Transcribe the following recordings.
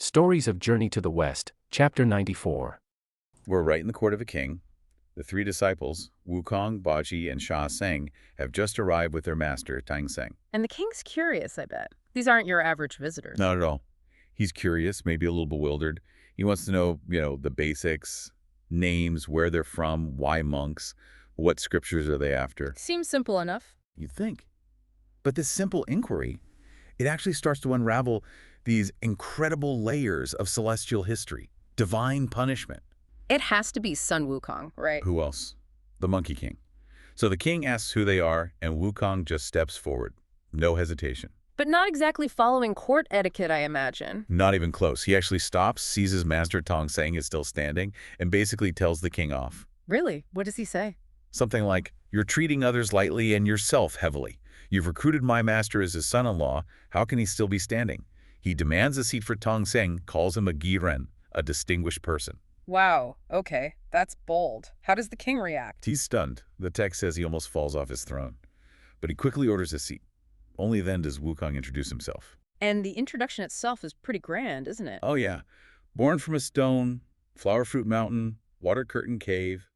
Stories of Journey to the West, Chapter 94. We're right in the court of a king. The three disciples, Wukong, Baji, and Sha Seng, have just arrived with their master, Tang Seng. And the king's curious, I bet. These aren't your average visitors. Not at all. He's curious, maybe a little bewildered. He wants to know, the basics, names, where they're from, why monks, what scriptures are they after. Seems simple enough. You'd think. But this simple inquiry, it actually starts to unravel these incredible layers of celestial history, divine punishment. It has to be Sun Wukong, right? Who else? The Monkey King. So the king asks who they are, and Wukong just steps forward. No hesitation. But not exactly following court etiquette, I imagine. Not even close. He actually stops, sees his master Tang Seng is still standing, and basically tells the king off. Really? What does he say? Something like, "You're treating others lightly and yourself heavily. You've recruited my master as his son-in-law. How can he still be standing?" He demands a seat for Tang Seng, calls him a Giren, a distinguished person. Wow, okay, that's bold. How does the king react? He's stunned. The text says he almost falls off his throne. But he quickly orders a seat. Only then does Wukong introduce himself. And the introduction itself is pretty grand, isn't it? Oh yeah. Born from a stone, flower fruit mountain, water curtain cave,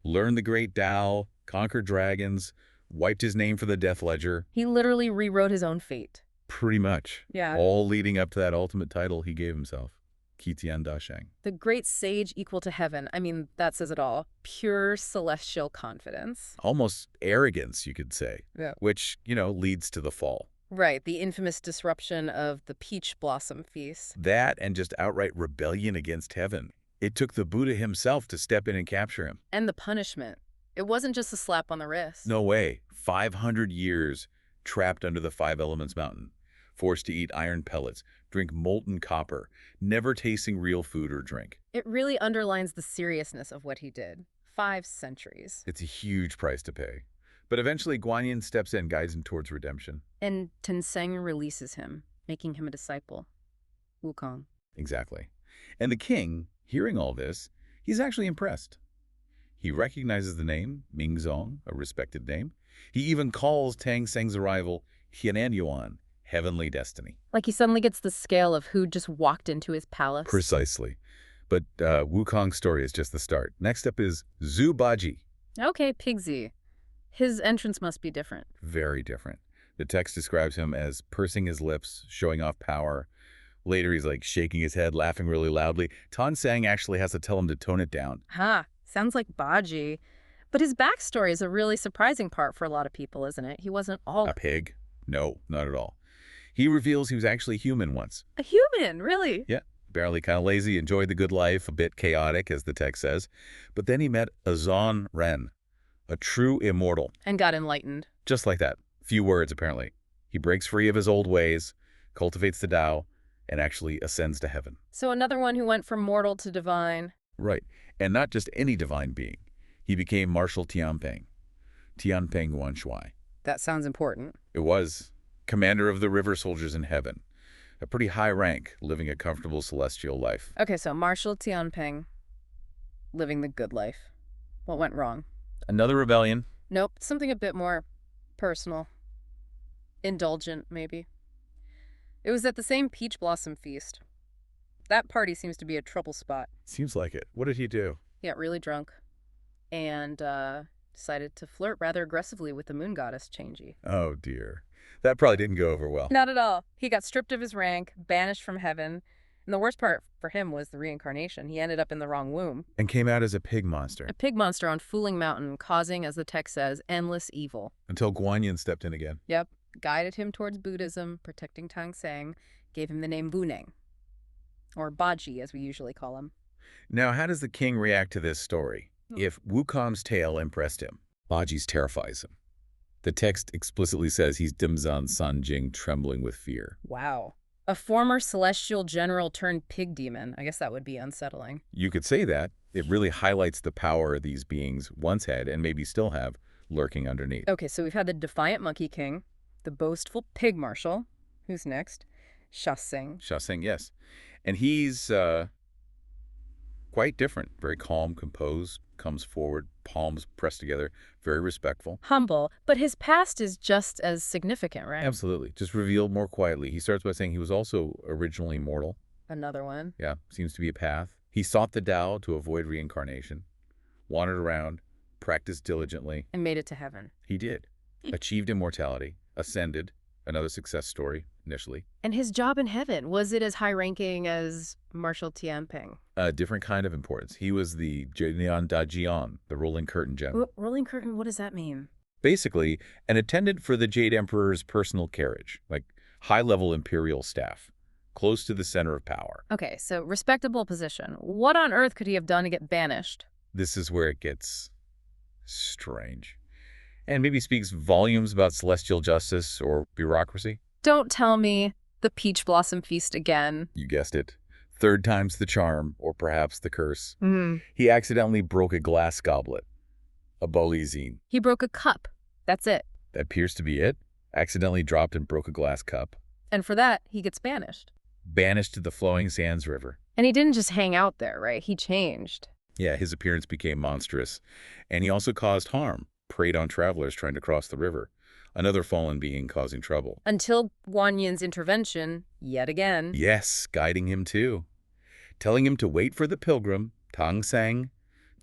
learned the great Tao, conquered dragons, wiped his name for the death ledger. He literally rewrote his own fate. Pretty much. Yeah. All leading up to that ultimate title he gave himself. Qitian Dasheng. The great sage equal to heaven. I mean, that says it all. Pure celestial confidence. Almost arrogance, you could say. Yeah. Which, leads to the fall. Right, the infamous disruption of the peach blossom feast. That and just outright rebellion against heaven. It took the Buddha himself to step in and capture him. And the punishment. It wasn't just a slap on the wrist. No way. 500 years trapped under the Five Elements Mountain. Forced to eat iron pellets, drink molten copper, never tasting real food or drink. It really underlines the seriousness of what he did. 5 centuries. It's a huge price to pay. But eventually Guanyin steps in, guides him towards redemption. And Tenseng releases him, making him a disciple. Wukong. Exactly. And the king, hearing all this, he's actually impressed. He recognizes the name, Mingzong, a respected name. He even calls Tang Seng's arrival Hianan Yuan, heavenly destiny. Like he suddenly gets the scale of who just walked into his palace. Precisely. But Wukong's story is just the start. Next up is Zhu Baji. Okay, Pigsy. His entrance must be different. Very different. The text describes him as pursing his lips, showing off power. Later, he's like shaking his head, laughing really loudly. Tang Seng actually has to tell him to tone it down. Sounds like Baji. But his backstory is a really surprising part for a lot of people, isn't it? He wasn't all... A pig? No, not at all. He reveals he was actually human once. A human, really? Yeah, barely kind of lazy, enjoyed the good life, a bit chaotic, as the text says. But then he met a Zon Ren, a true immortal. And got enlightened. Just like that. Few words, apparently. He breaks free of his old ways, cultivates the Tao, and actually ascends to heaven. So another one who went from mortal to divine. Right. And not just any divine being. He became Marshal Tianping. Tianping Wanshui. That sounds important. It was. Commander of the river soldiers in heaven. A pretty high rank, living a comfortable celestial life. Okay, so Marshal Tianping, living the good life. What went wrong? Another rebellion. Nope, something a bit more personal. Indulgent, maybe. It was at the same peach blossom feast. That party seems to be a trouble spot. Seems like it. What did he do? He got really drunk and decided to flirt rather aggressively with the moon goddess, Chang'e. Oh, dear. That probably didn't go over well. Not at all. He got stripped of his rank, banished from heaven. And the worst part for him was the reincarnation. He ended up in the wrong womb. And came out as a pig monster. A pig monster on Fooling Mountain, causing, as the text says, endless evil. Until Guanyin stepped in again. Yep. Guided him towards Buddhism, protecting Tang Seng, gave him the name Wuneng. Or Baji, as we usually call him. Now, how does the king react to this story? If Wukong's tale impressed him, Baji's terrifies him. The text explicitly says he's Dimzan Sanjing, trembling with fear. Wow. A former celestial general turned pig demon. I guess that would be unsettling. You could say that. It really highlights the power these beings once had and maybe still have lurking underneath. Okay, so we've had the defiant monkey king, the boastful pig marshal. Who's next? Sha Seng. Sha Seng, yes. And he's quite different. Very calm, composed, comes forward, palms pressed together, very respectful. Humble, but his past is just as significant, right? Absolutely. Just revealed more quietly. He starts by saying he was also originally mortal, Another one. Yeah, seems to be a path. He sought the Tao to avoid reincarnation, wandered around, practiced diligently. And made it to heaven. He did. Achieved immortality, ascended, another success story initially. And his job in heaven, was it as high-ranking as Marshal Tianping? A different kind of importance. He was the Jian Da Jian, the rolling curtain general. Rolling curtain, what does that mean? Basically, an attendant for the Jade Emperor's personal carriage, like high-level imperial staff, close to the center of power. Okay, so respectable position. What on earth could he have done to get banished? This is where it gets strange. And maybe speaks volumes about celestial justice or bureaucracy. Don't tell me the Peach Blossom Feast again. You guessed it. Third time's the charm, or perhaps the curse. Mm. He accidentally broke a glass goblet. A bolizine. He broke a cup. That's it. That appears to be it. Accidentally dropped and broke a glass cup. And for that, he gets banished. Banished to the flowing sands river. And he didn't just hang out there, right? He changed. Yeah, his appearance became monstrous. And he also caused harm. Preyed on travelers trying to cross the river. Another fallen being causing trouble. Until Guan Yin's intervention, yet again. Yes, guiding him too. Telling him to wait for the pilgrim, Tang Sang,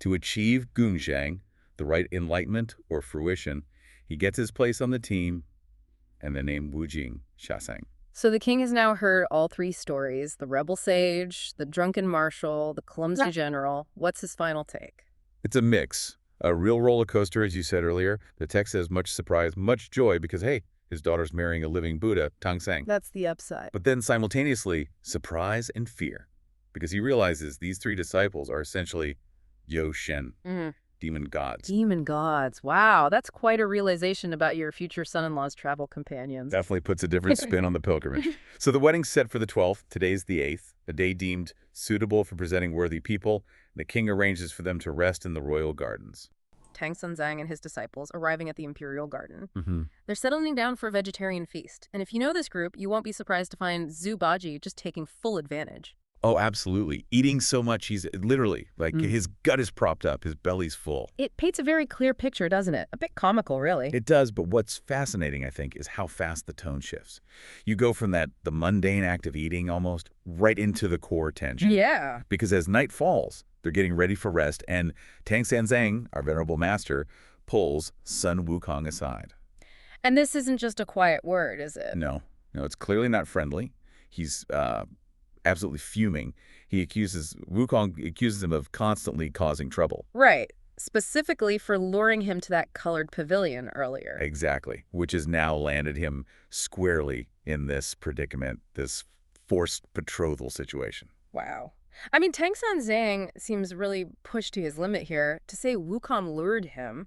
to achieve Gunzhang, the right enlightenment or fruition. He gets his place on the team, and the name Wu Jing, Shasang. So the king has now heard all three stories, the rebel sage, the drunken marshal, the clumsy general. What's his final take? It's a mix. A real roller coaster, as you said earlier. The text says much surprise, much joy, because, hey, his daughter's marrying a living Buddha, Tang Sang. That's the upside. But then simultaneously, surprise and fear, because he realizes these three disciples are essentially Yo Shen, demon gods. Demon gods. Wow, that's quite a realization about your future son-in-law's travel companions. Definitely puts a different spin on the pilgrimage. So the wedding's set for the 12th. Today's the 8th, a day deemed suitable for presenting worthy people. The king arranges for them to rest in the royal gardens. Tang Zhang and his disciples arriving at the imperial garden. Mm-hmm. They're settling down for a vegetarian feast. And if you know this group, you won't be surprised to find Zhu Baji just taking full advantage. Oh, absolutely. Eating so much, he's literally, his gut is propped up, his belly's full. It paints a very clear picture, doesn't it? A bit comical, really. It does, but what's fascinating, I think, is how fast the tone shifts. You go from the mundane act of eating almost right into the core tension. Yeah. Because as night falls, they're getting ready for rest, and Tang Sanzang, our venerable master, pulls Sun Wukong aside. And this isn't just a quiet word, is it? No, it's clearly not friendly. He's absolutely fuming. Wukong accuses him of constantly causing trouble. Right. Specifically for luring him to that colored pavilion earlier. Exactly. Which has now landed him squarely in this predicament, this forced betrothal situation. Wow. I mean, Tang Zhang seems really pushed to his limit here. To say Wukong lured him,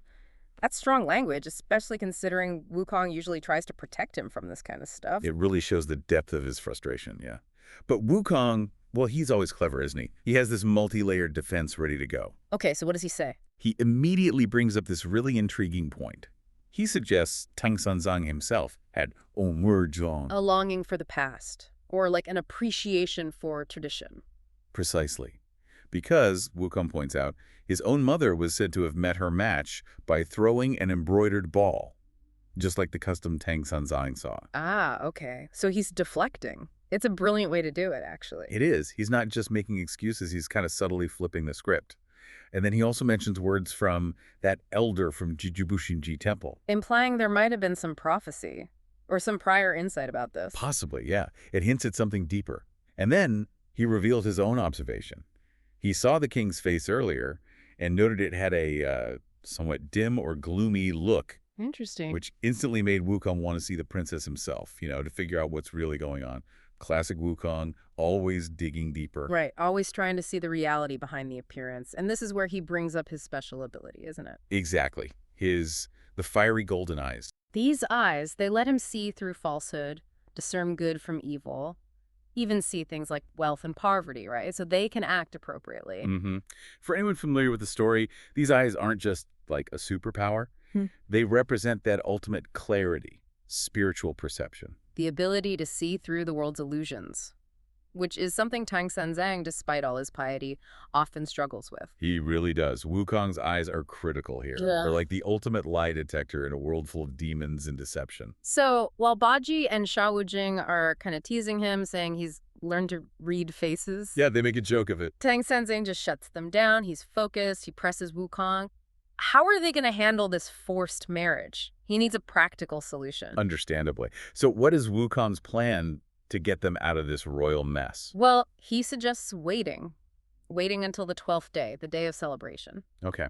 that's strong language, especially considering Wukong usually tries to protect him from this kind of stuff. It really shows the depth of his frustration, yeah. But Wukong, well, he's always clever, isn't he? He has this multi-layered defense ready to go. Okay, so what does he say? He immediately brings up this really intriguing point. He suggests Tang Sanzang himself had A longing for the past, or like an appreciation for tradition. Precisely. Because, Wukong points out, his own mother was said to have met her match by throwing an embroidered ball, just like the custom Tang Sanzang saw. Ah, okay. So he's deflecting. It's a brilliant way to do it, actually. It is. He's not just making excuses, he's kind of subtly flipping the script. And then he also mentions words from that elder from Jijubushinji Temple. Implying there might have been some prophecy, or some prior insight about this. Possibly, yeah. It hints at something deeper. And then he revealed his own observation. He saw the king's face earlier and noted it had a somewhat dim or gloomy look. Interesting. Which instantly made Wukong want to see the princess himself, to figure out what's really going on. Classic Wukong, always digging deeper. Right, always trying to see the reality behind the appearance. And this is where he brings up his special ability, isn't it? Exactly. The fiery golden eyes. These eyes, they let him see through falsehood, discern good from evil, even see things like wealth and poverty, right? So they can act appropriately. Mm-hmm. For anyone familiar with the story, these eyes aren't just like a superpower. They represent that ultimate clarity, spiritual perception. The ability to see through the world's illusions, which is something Tang Zhang, despite all his piety, often struggles with. He really does. Wukong's eyes are critical here. Yeah. They're like the ultimate lie detector in a world full of demons and deception. So while Baji and Sha Wujing are kind of teasing him, saying he's learn to read faces. Yeah, they make a joke of it. Tang Sanzang just shuts them down. He's focused. He presses Wukong. How are they going to handle this forced marriage? He needs a practical solution. Understandably. So what is Wukong's plan to get them out of this royal mess? Well, he suggests waiting until the 12th day, the day of celebration. Okay.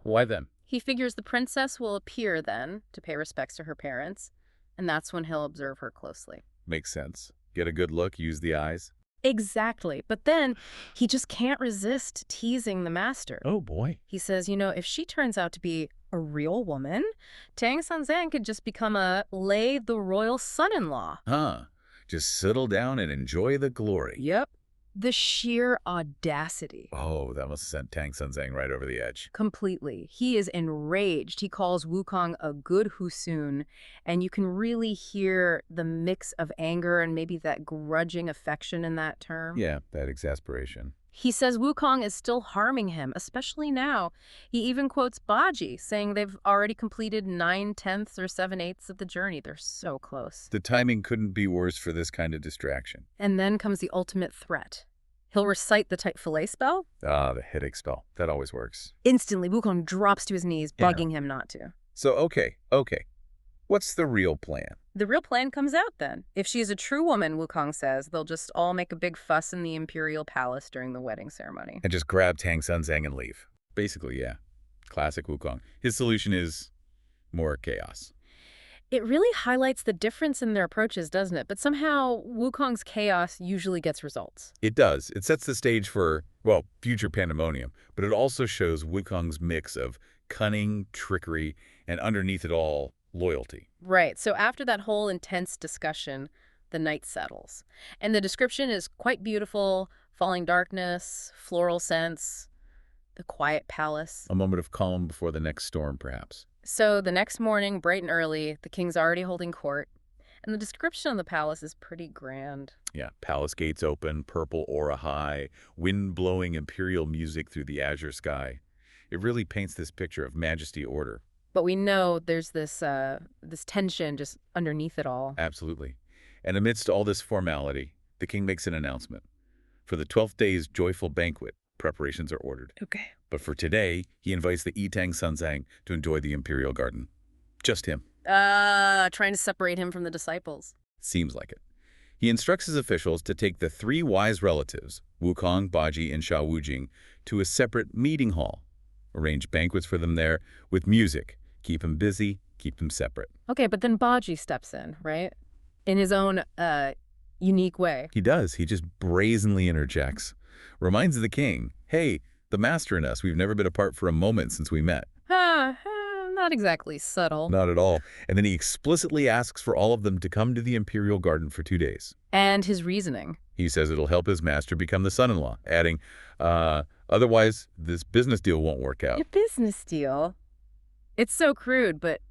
Why then? He figures the princess will appear then to pay respects to her parents, and that's when he'll observe her closely. Makes sense. Get a good look, use the eyes. Exactly. But then he just can't resist teasing the master. Oh, boy. He says, if she turns out to be a real woman, Tang Sanzang could just become the royal son-in-law. Huh. Just settle down and enjoy the glory. Yep. The sheer audacity. Oh, that must have sent Tang Sanzang right over the edge. Completely. He is enraged. He calls Wukong a good Husun, and you can really hear the mix of anger and maybe that grudging affection in that term. Yeah, that exasperation. He says Wukong is still harming him, especially now. He even quotes Baji, saying they've already completed 9/10 or 7/8 of the journey. They're so close. The timing couldn't be worse for this kind of distraction. And then comes the ultimate threat. He'll recite the tight fillet spell. Ah, the headache spell. That always works. Instantly, Wukong drops to his knees, bugging him not to. So, okay. What's the real plan? The real plan comes out then. If she is a true woman, Wukong says, they'll just all make a big fuss in the imperial palace during the wedding ceremony. And just grab Tang Sanzang and leave. Basically, yeah. Classic Wukong. His solution is more chaos. It really highlights the difference in their approaches, doesn't it? But somehow, Wukong's chaos usually gets results. It does. It sets the stage for, well, future pandemonium. But it also shows Wukong's mix of cunning, trickery, and underneath it all, loyalty. Right. So after that whole intense discussion, the night settles. And the description is quite beautiful. Falling darkness, floral scents, the quiet palace. A moment of calm before the next storm, perhaps. So the next morning, bright and early, the king's already holding court. And the description of the palace is pretty grand. Yeah, palace gates open, purple aura high, wind blowing imperial music through the azure sky. It really paints this picture of majesty, order. But we know there's this tension just underneath it all. Absolutely. And amidst all this formality, the king makes an announcement. For the 12th day's joyful banquet, preparations are ordered. Okay. But for today, he invites the Tang Sanzang to enjoy the imperial garden. Just him. Trying to separate him from the disciples. Seems like it. He instructs his officials to take the 3 wise relatives, Wukong, Baji, and Sha Wujing, to a separate meeting hall. Arrange banquets for them there with music. Keep them busy, keep them separate. Okay, but then Baji steps in, right? In his own unique way. He does. He just brazenly interjects. Reminds the king, hey, the master and us, we've never been apart for a moment since we met. Not exactly subtle. Not at all. And then he explicitly asks for all of them to come to the imperial garden for 2 days. And his reasoning. He says it'll help his master become the son-in-law, adding, otherwise, this business deal won't work out. A business deal? It's so crude, but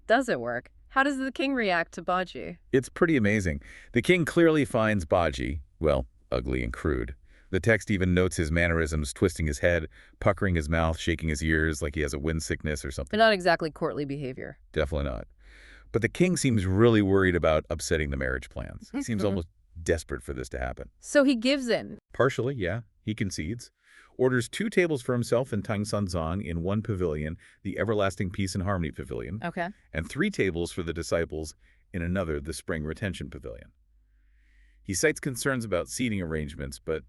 does it work? How does the king react to Baji? It's pretty amazing. The king clearly finds Baji, well, ugly and crude. The text even notes his mannerisms, twisting his head, puckering his mouth, shaking his ears like he has a wind sickness or something. But not exactly courtly behavior. Definitely not. But the king seems really worried about upsetting the marriage plans. He seems almost desperate for this to happen. So he gives in. Partially, yeah. He concedes. Orders 2 tables for himself and Tang Sanzang in one pavilion, the Everlasting Peace and Harmony Pavilion, Okay. and 3 tables for the disciples in another, the Spring Retention Pavilion. He cites concerns about seating arrangements, but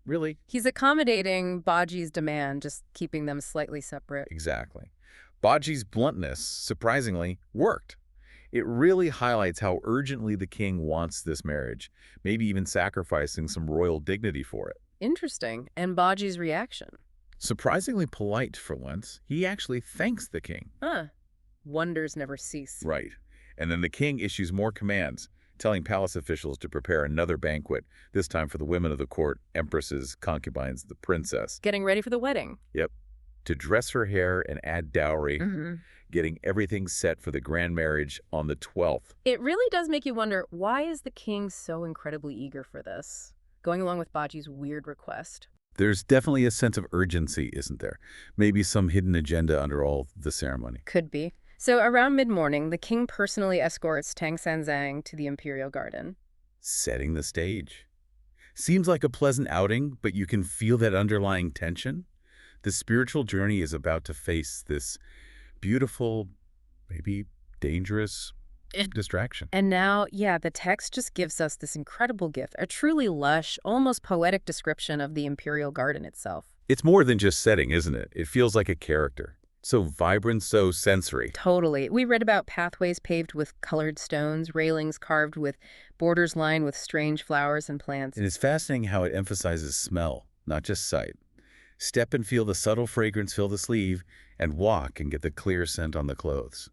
really? He's accommodating Baji's demand, just keeping them slightly separate. Exactly. Baji's bluntness, surprisingly, worked. It really highlights how urgently the king wants this marriage, maybe even sacrificing some royal dignity for it. Interesting. And Baji's reaction? Surprisingly polite for once, he actually thanks the king. Wonders never cease. Right. And then the king issues more commands, telling palace officials to prepare another banquet, this time for the women of the court, empresses, concubines, the princess. Getting ready for the wedding. Yep. To dress her hair and add dowry, getting everything set for the grand marriage on the 12th. It really does make you wonder, why is the king so incredibly eager for this? Going along with Baji's weird request. There's definitely a sense of urgency, isn't there? Maybe some hidden agenda under all the ceremony. Could be. So around mid-morning, the king personally escorts Tang Sanzang to the imperial garden. Setting the stage. Seems like a pleasant outing, but you can feel that underlying tension. The spiritual journey is about to face this beautiful, maybe dangerous distraction. And now, yeah, the text just gives us this incredible gift, a truly lush, almost poetic description of the imperial garden itself. It's more than just setting, isn't it? It feels like a character. So vibrant, so sensory. Totally. We read about pathways paved with colored stones, railings carved with borders lined with strange flowers and plants. And it's fascinating how it emphasizes smell, not just sight. Step and feel the subtle fragrance fill the sleeve, and walk and get the clear scent on the clothes.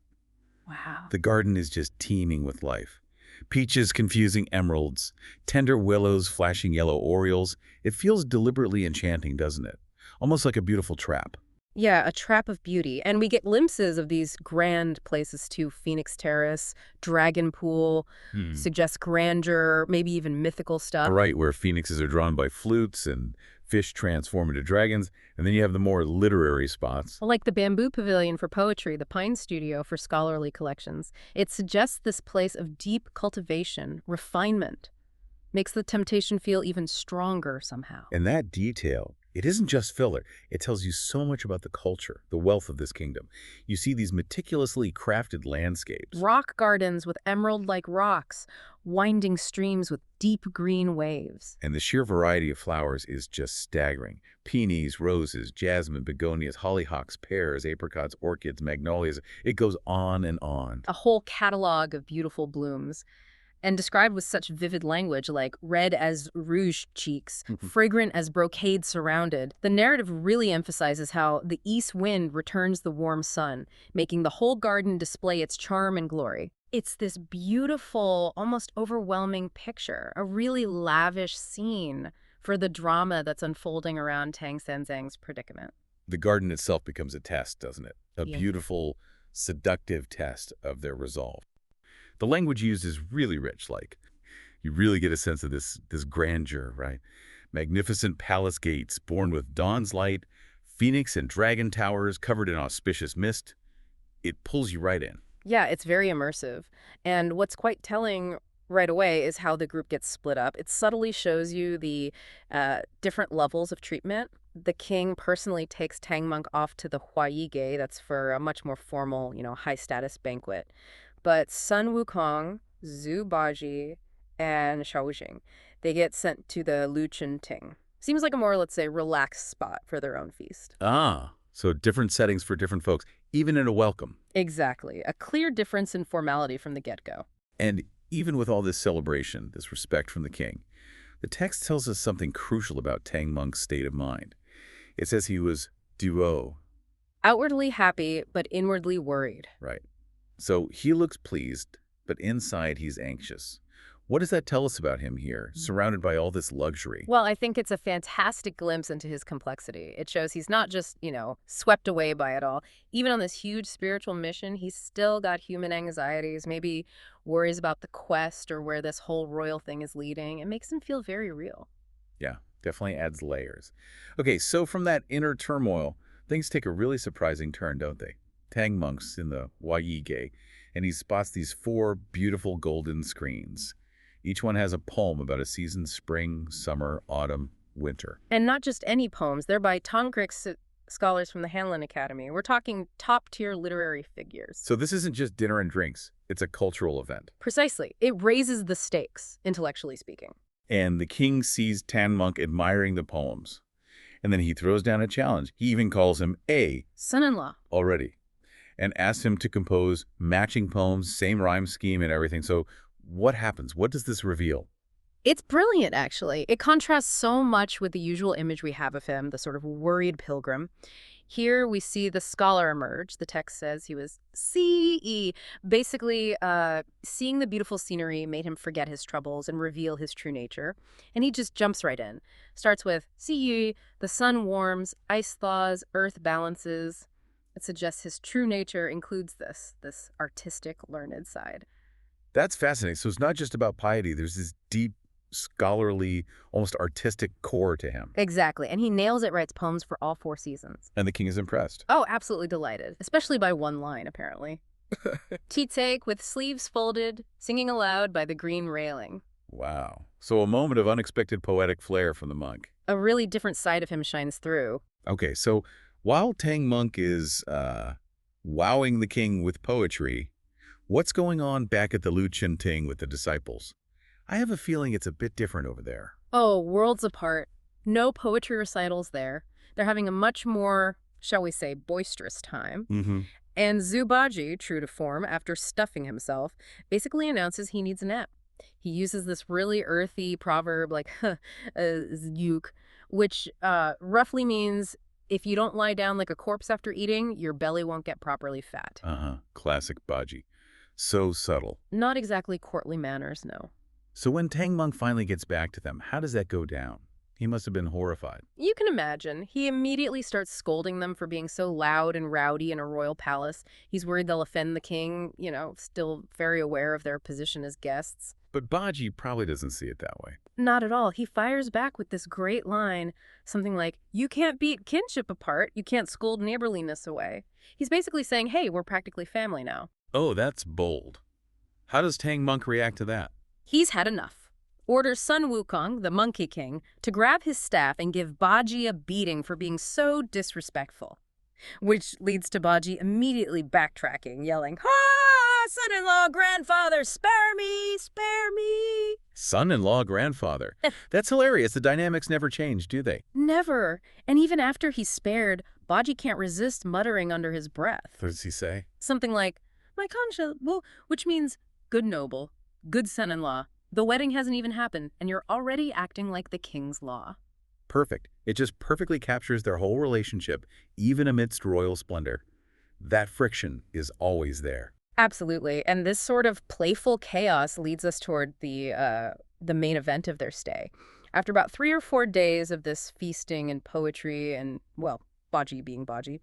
Wow. The garden is just teeming with life. Peaches confusing emeralds, tender willows flashing yellow orioles. It feels deliberately enchanting, doesn't it? Almost like a beautiful trap. Yeah, a trap of beauty. And we get glimpses of these grand places too. Phoenix Terrace, Dragon Pool, suggests grandeur, maybe even mythical stuff. Right, where phoenixes are drawn by flutes and fish transform into dragons. And then you have the more literary spots. Like the Bamboo Pavilion for poetry, the Pine Studio for scholarly collections. It suggests this place of deep cultivation, refinement. Makes the temptation feel even stronger somehow. And that detail, it isn't just filler. It tells you so much about the culture, the wealth of this kingdom. You see these meticulously crafted landscapes. Rock gardens with emerald-like rocks, winding streams with deep green waves. And the sheer variety of flowers is just staggering. Peonies, roses, jasmine, begonias, hollyhocks, pears, apricots, orchids, magnolias. It goes on and on. A whole catalog of beautiful blooms. And described with such vivid language like red as rouge cheeks, fragrant as brocade surrounded. The narrative really emphasizes how the east wind returns the warm sun, making the whole garden display its charm and glory. It's this beautiful, almost overwhelming picture, a really lavish scene for the drama that's unfolding around Tang Sanzang's predicament. The garden itself becomes a test, doesn't it? A Yeah. beautiful, seductive test of their resolve. The language used is really rich, like you really get a sense of this grandeur, right? Magnificent palace gates born with dawn's light, phoenix and dragon towers covered in auspicious mist. It pulls you right in. Yeah, it's very immersive. And what's quite telling right away is how the group gets split up. It subtly shows you the different levels of treatment. The king personally takes Tang Monk off to the Huayi, that's for a much more formal, high-status banquet. But Sun Wukong, Zhu Baji, and Shao Jing, they get sent to the Luchun Ting. Seems like a more, let's say, relaxed spot for their own feast. Ah, so different settings for different folks, even in a welcome. Exactly. A clear difference in formality from the get-go. And even with all this celebration, this respect from the king, the text tells us something crucial about Tang Monk's state of mind. It says he was duo. Outwardly happy, but inwardly worried. Right. So he looks pleased, but inside he's anxious. What does that tell us about him here, surrounded by all this luxury? Well, I think it's a fantastic glimpse into his complexity. It shows he's not just, swept away by it all. Even on this huge spiritual mission, he's still got human anxieties, maybe worries about the quest or where this whole royal thing is leading. It makes him feel very real. Yeah, definitely adds layers. Okay, so from that inner turmoil, things take a really surprising turn, don't they? Tang Monk's in the Huayi, and he spots these 4 beautiful golden screens. Each one has a poem about a season: spring, summer, autumn, winter. And not just any poems. They're by Tongkrick's scholars from the Hanlon Academy. We're talking top-tier literary figures. So this isn't just dinner and drinks. It's a cultural event. Precisely. It raises the stakes, intellectually speaking. And the king sees Tang Monk admiring the poems. And then he throws down a challenge. He even calls him a Son-in-law. already, and asks him to compose matching poems, same rhyme scheme and everything. So what happens? What does this reveal? It's brilliant, actually. It contrasts so much with the usual image we have of him, the sort of worried pilgrim. Here we see the scholar emerge. The text says he was CE. Basically, seeing the beautiful scenery made him forget his troubles and reveal his true nature. And he just jumps right in. Starts with CE, the sun warms, ice thaws, earth balances. It suggests his true nature includes this artistic, learned side. That's fascinating. So it's not just about piety. There's this deep, scholarly, almost artistic core to him. Exactly. And he nails it, writes poems for all 4 seasons. And the king is impressed. Oh, absolutely delighted. Especially by one line, apparently. Teetsake with sleeves folded, singing aloud by the green railing. Wow. So a moment of unexpected poetic flair from the monk. A really different side of him shines through. Okay, so while Tang Monk is wowing the king with poetry, what's going on back at the Lu Chen Ting with the disciples? I have a feeling it's a bit different over there. Oh, worlds apart. No poetry recitals there. They're having a much more, shall we say, boisterous time. Mm-hmm. And Zubaji, true to form, after stuffing himself, basically announces he needs a nap. He uses this really earthy proverb like, yuk, which roughly means if you don't lie down like a corpse after eating, your belly won't get properly fat. Classic Baji. So subtle. Not exactly courtly manners, no. So when Tang Monk finally gets back to them, how does that go down? He must have been horrified. You can imagine. He immediately starts scolding them for being so loud and rowdy in a royal palace. He's worried they'll offend the king, still very aware of their position as guests. But Baji probably doesn't see it that way. Not at all. He fires back with this great line, something like, "You can't beat kinship apart. You can't scold neighborliness away." He's basically saying, hey, we're practically family now. Oh, that's bold. How does Tang Monk react to that? He's had enough. Orders Sun Wukong, the Monkey King, to grab his staff and give Baji a beating for being so disrespectful. Which leads to Baji immediately backtracking, yelling, "Ha! Son-in-law, grandfather, spare me, spare me!" Son-in-law, grandfather. That's hilarious. The dynamics never change, do they? Never. And even after he's spared, Baji can't resist muttering under his breath. What does he say? Something like, "My conscience," which means good noble, good son-in-law. The wedding hasn't even happened, and you're already acting like the king's law. Perfect. It just perfectly captures their whole relationship, even amidst royal splendor. That friction is always there. Absolutely. And this sort of playful chaos leads us toward the main event of their stay. After about 3 or 4 days of this feasting and poetry and, well, Baji being Baji,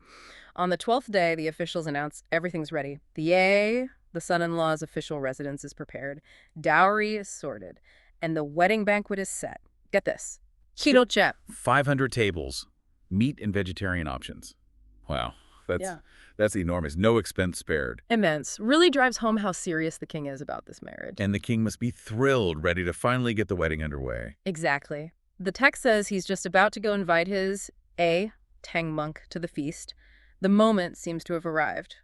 on the 12th day, the officials announce everything's ready. The son-in-law's official residence is prepared, dowry is sorted, and the wedding banquet is set. Get this. Chiroche. 500 tables, meat and vegetarian options. Wow, that's enormous. No expense spared. Immense. Really drives home how serious the king is about this marriage. And the king must be thrilled, ready to finally get the wedding underway. Exactly. The text says he's just about to go invite his Tang Monk to the feast. The moment seems to have arrived.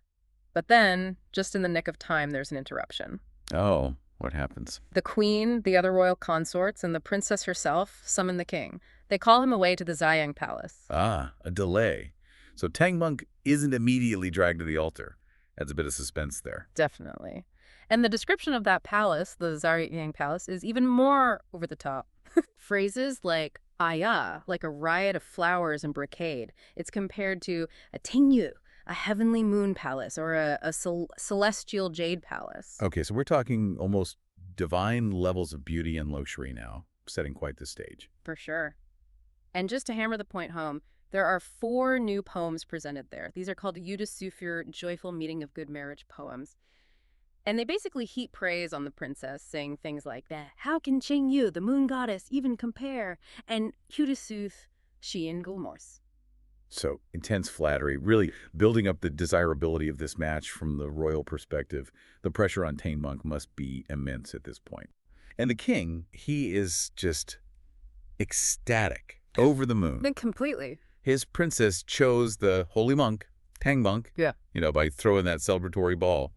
But then, just in the nick of time, there's an interruption. Oh, what happens? The queen, the other royal consorts, and the princess herself summon the king. They call him away to the Ziyang Palace. Ah, a delay. So Tang Monk isn't immediately dragged to the altar. Adds a bit of suspense there. Definitely. And the description of that palace, the Ziyang Palace, is even more over the top. Phrases like "aya," like a riot of flowers and brocade. It's compared to a tingyu, a heavenly moon palace, or a celestial jade palace. Okay, so we're talking almost divine levels of beauty and luxury now, setting quite the stage. For sure. And just to hammer the point home, there are 4 new poems presented there. These are called Yuda Sufur, Joyful Meeting of Good Marriage poems. And they basically heap praise on the princess, saying things like that. How can Ching Yu, the moon goddess, even compare? And Yuda Suth, Xian Gulmors. So intense flattery, really building up the desirability of this match from the royal perspective. The pressure on Tang Monk must be immense at this point. And the king, he is just ecstatic, over the moon. Then completely. His princess chose the holy monk, Tang Monk, by throwing that celebratory ball.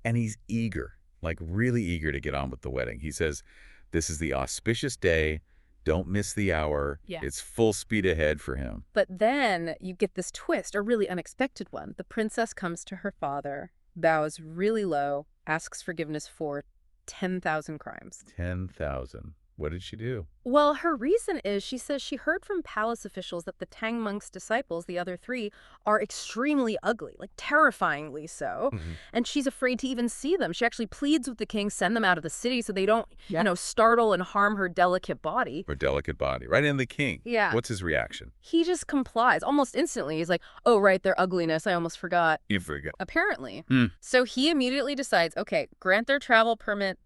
And he's eager, like really eager to get on with the wedding. He says, this is the auspicious day. Don't miss the hour. Yeah. It's full speed ahead for him. But then you get this twist, a really unexpected one. The princess comes to her father, bows really low, asks forgiveness for 10,000 crimes. 10,000. What did she do? Well, her reason is she says she heard from palace officials that the Tang Monk's disciples, the other 3, are extremely ugly, like terrifyingly so. And she's afraid to even see them. She actually pleads with the king, send them out of the city so they don't, startle and harm her delicate body. Her delicate body. Right in the king. Yeah. What's his reaction? He just complies almost instantly. He's like, oh, right, their ugliness. I almost forgot. You forgot. Apparently. So he immediately decides, okay, grant their travel permit,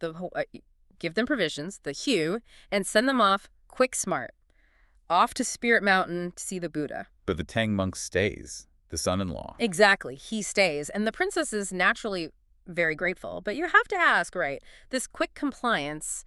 give them provisions, the hue, and send them off quick smart. Off to Spirit Mountain to see the Buddha. But the Tang Monk stays, the son-in-law. Exactly. He stays. And the princess is naturally very grateful. But you have to ask, right, this quick compliance,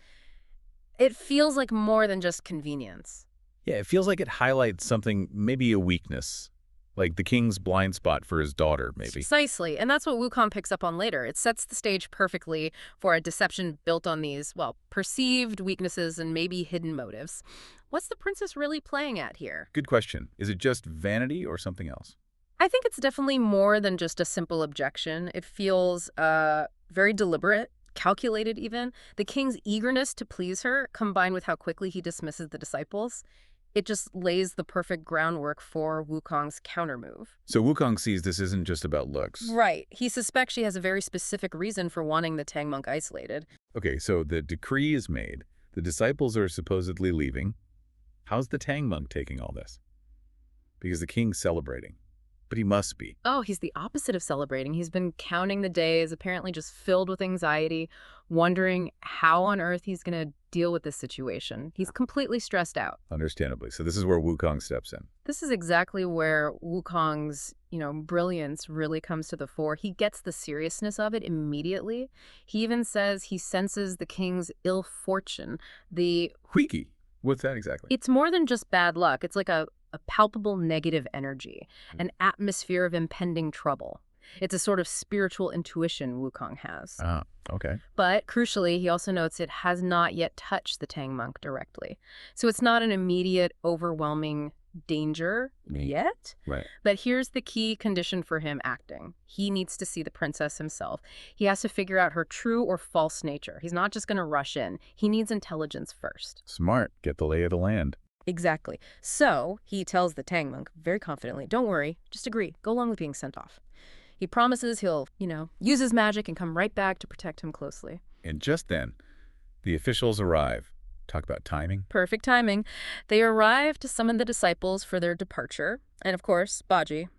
It feels like more than just convenience. Yeah, it feels like it highlights something, maybe a weakness, like the king's blind spot for his daughter, maybe. Precisely, and that's what Wukong picks up on later. It sets the stage perfectly for a deception built on these, well, perceived weaknesses and maybe hidden motives. What's the princess really playing at here? Good question. Is it just vanity or something else? I think it's definitely more than just a simple objection. It feels very deliberate, calculated even. The king's eagerness to please her, combined with how quickly he dismisses the disciples, it just lays the perfect groundwork for Wukong's countermove. So Wukong sees this isn't just about looks. Right. He suspects she has a very specific reason for wanting the Tang monk isolated. Okay, so the decree is made. The disciples are supposedly leaving. How's the Tang monk taking all this? Because the king's celebrating. But he must be. Oh, he's the opposite of celebrating. He's been counting the days, apparently just filled with anxiety, wondering how on earth he's going to deal with this situation. He's completely stressed out. Understandably. So this is where Wukong steps in. This is exactly where Wukong's, brilliance really comes to the fore. He gets the seriousness of it immediately. He even says he senses the king's ill fortune. Huiki. What's that exactly? It's more than just bad luck. It's like a palpable negative energy, an atmosphere of impending trouble. It's a sort of spiritual intuition Wukong has. Ah, okay. But crucially, he also notes it has not yet touched the Tang monk directly. So it's not an immediate, overwhelming danger yet. Right. But here's the key condition for him acting. He needs to see the princess himself. He has to figure out her true or false nature. He's not just going to rush in. He needs intelligence first. Smart. Get the lay of the land. Exactly. So he tells the Tang monk very confidently, don't worry, just agree. Go along with being sent off. He promises he'll, use his magic and come right back to protect him closely. And just then, the officials arrive. Talk about timing. Perfect timing. They arrive to summon the disciples for their departure. And of course, Baji,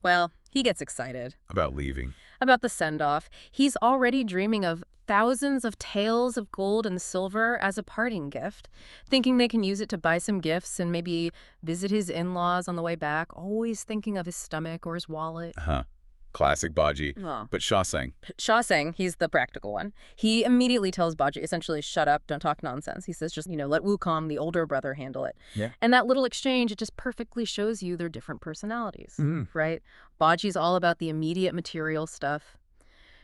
well, he gets excited. About leaving. About the send-off. He's already dreaming of thousands of taels of gold and silver as a parting gift, thinking they can use it to buy some gifts and maybe visit his in-laws on the way back, always thinking of his stomach or his wallet. Classic Baji. Oh. But Shasang. Shasang, he's the practical one. He immediately tells Baji, essentially, shut up, don't talk nonsense. He says, just, let Wukong, the older brother, handle it. Yeah. And that little exchange, it just perfectly shows you their different personalities, right? Baji's all about the immediate material stuff.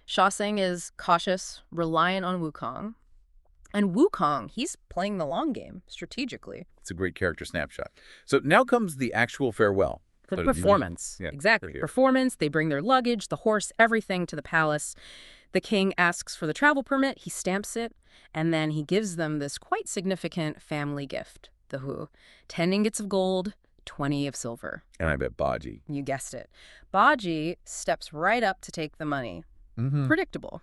Shasang is cautious, reliant on Wukong. And Wukong, he's playing the long game, strategically. It's a great character snapshot. So now comes the actual farewell. The performance. Yeah, exactly. Performance. They bring their luggage, the horse, everything to the palace. The king asks for the travel permit. He stamps it. And then he gives them this quite significant family gift, the Hu. 10 ingots of gold, 20 of silver. And I bet Baji. You guessed it. Baji steps right up to take the money. Predictable.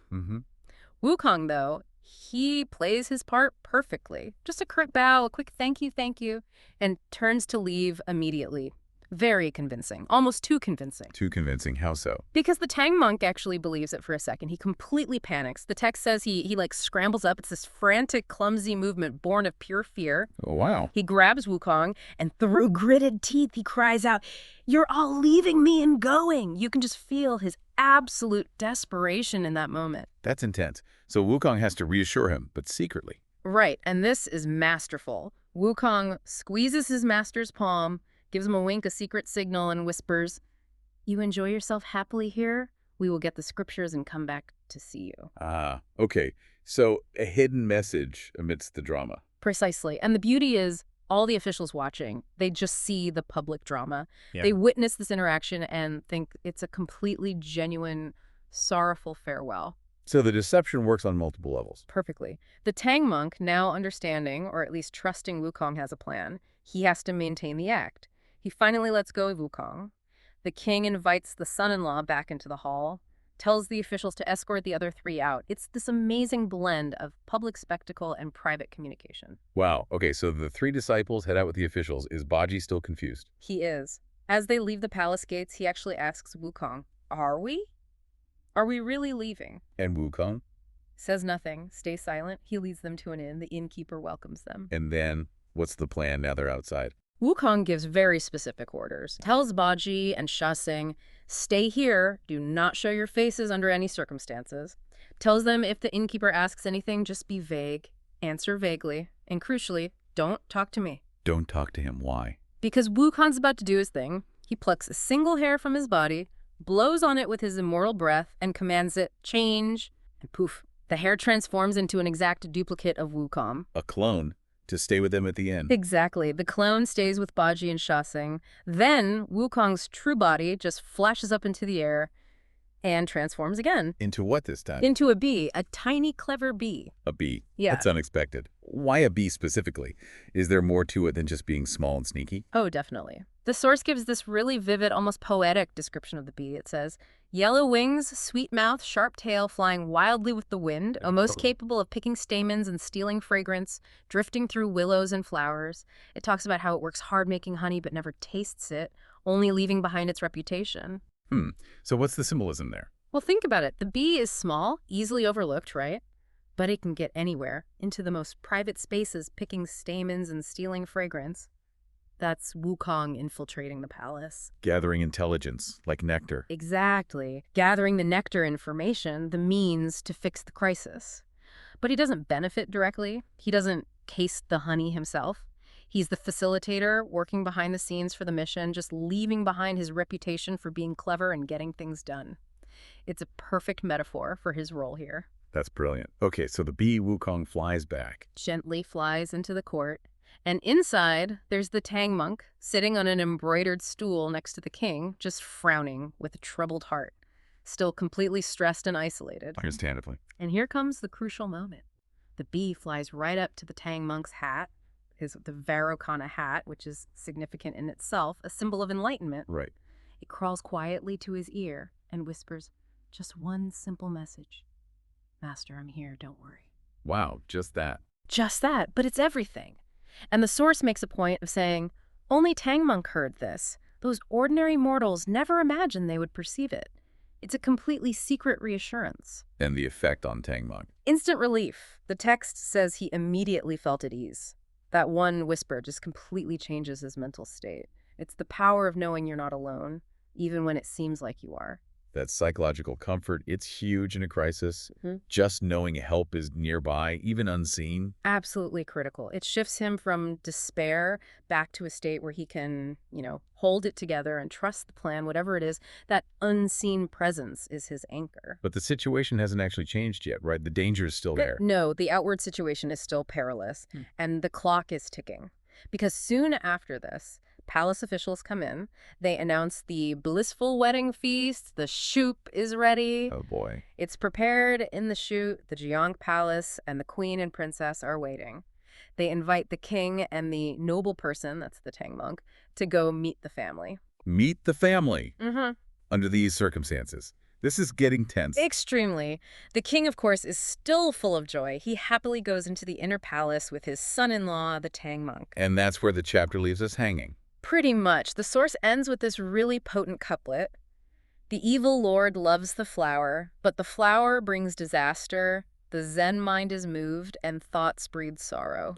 Wukong, though, he plays his part perfectly. Just a quick bow, a quick thank you, and turns to leave immediately. Very convincing. Almost too convincing. Too convincing. How so? Because the Tang monk actually believes it for a second. He completely panics. The text says he scrambles up. It's this frantic, clumsy movement born of pure fear. Oh, wow. He grabs Wukong, and through gritted teeth, he cries out, "You're all leaving me and going!" You can just feel his absolute desperation in that moment. That's intense. So Wukong has to reassure him, but secretly. Right, and this is masterful. Wukong squeezes his master's palm, gives him a wink, a secret signal, and whispers, "You enjoy yourself happily here? We will get the scriptures and come back to see you." Ah, okay. So a hidden message amidst the drama. Precisely. And the beauty is, all the officials watching, they just see the public drama. Yeah. They witness this interaction and think it's a completely genuine, sorrowful farewell. So the deception works on multiple levels. Perfectly. The Tang monk, now understanding, or at least trusting Wukong has a plan, he has to maintain the act. He finally lets go of Wukong. The king invites the son-in-law back into the hall, tells the officials to escort the other three out. It's this amazing blend of public spectacle and private communication. Wow. Okay, so the three disciples head out with the officials. Is Baji still confused? He is. As they leave the palace gates, he actually asks Wukong, "Are we? Are we really leaving?" And Wukong? Says nothing, stays silent. He leads them to an inn. The innkeeper welcomes them. And then, what's the plan now they're outside? Wukong gives very specific orders. Tells Baji and Shasang, "Stay here. Do not show your faces under any circumstances." Tells them if the innkeeper asks anything, just be vague. Answer vaguely. And crucially, don't talk to me. Don't talk to him. Why? Because Wukong's about to do his thing. He plucks a single hair from his body, blows on it with his immortal breath, and commands it, change, and poof. The hair transforms into an exact duplicate of Wukong. A clone to stay with them at the end. Exactly. The clone stays with Baji and Shasing. Then Wukong's true body just flashes up into the air and transforms again. Into what this time? Into a bee, a tiny, clever bee. A bee. Yeah. That's unexpected. Why a bee specifically? Is there more to it than just being small and sneaky? Oh, definitely. The source gives this really vivid, almost poetic description of the bee. It says, yellow wings, sweet mouth, sharp tail, flying wildly with the wind, most capable of picking stamens and stealing fragrance, drifting through willows and flowers. It talks about how it works hard making honey but never tastes it, only leaving behind its reputation. So what's the symbolism there? Well, think about it. The bee is small, easily overlooked, right? But it can get anywhere, into the most private spaces, picking stamens and stealing fragrance. That's Wukong infiltrating the palace. Gathering intelligence, like nectar. Exactly. Gathering the nectar information, the means to fix the crisis. But he doesn't benefit directly. He doesn't taste the honey himself. He's the facilitator, working behind the scenes for the mission, just leaving behind his reputation for being clever and getting things done. It's a perfect metaphor for his role here. That's brilliant. Okay, so the bee Wukong flies back. Gently flies into the court. And inside, there's the Tang monk, sitting on an embroidered stool next to the king, just frowning with a troubled heart, still completely stressed and isolated. Understandably. And here comes the crucial moment. The bee flies right up to the Tang monk's hat, the Varokana hat, which is significant in itself, a symbol of enlightenment. Right. It crawls quietly to his ear and whispers just one simple message. Master, I'm here, don't worry. Wow, just that. Just that, but it's everything. And the source makes a point of saying, only Tang monk heard this. Those ordinary mortals never imagined they would perceive it. It's a completely secret reassurance. And the effect on Tang monk. Instant relief. The text says he immediately felt at ease. That one whisper just completely changes his mental state. It's the power of knowing you're not alone, even when it seems like you are. That psychological comfort, it's huge in a crisis. Just knowing help is nearby, even unseen. Absolutely critical. It shifts him from despair back to a state where he can, hold it together and trust the plan, whatever it is. That unseen presence is his anchor. But the situation hasn't actually changed yet, right? The danger is still there. No, the outward situation is still perilous, and the clock is ticking. Because soon after this, palace officials come in. They announce the blissful wedding feast. The shoop is ready. Oh, boy. It's prepared in the chute. The Jiang Palace and the queen and princess are waiting. They invite the king and the noble person, that's the Tang monk, to go meet the family. Meet the family? Under these circumstances. This is getting tense. Extremely. The king, of course, is still full of joy. He happily goes into the inner palace with his son-in-law, the Tang monk. And that's where the chapter leaves us hanging. Pretty much. The source ends with this really potent couplet. The evil lord loves the flower, but the flower brings disaster. The Zen mind is moved, and thoughts breed sorrow.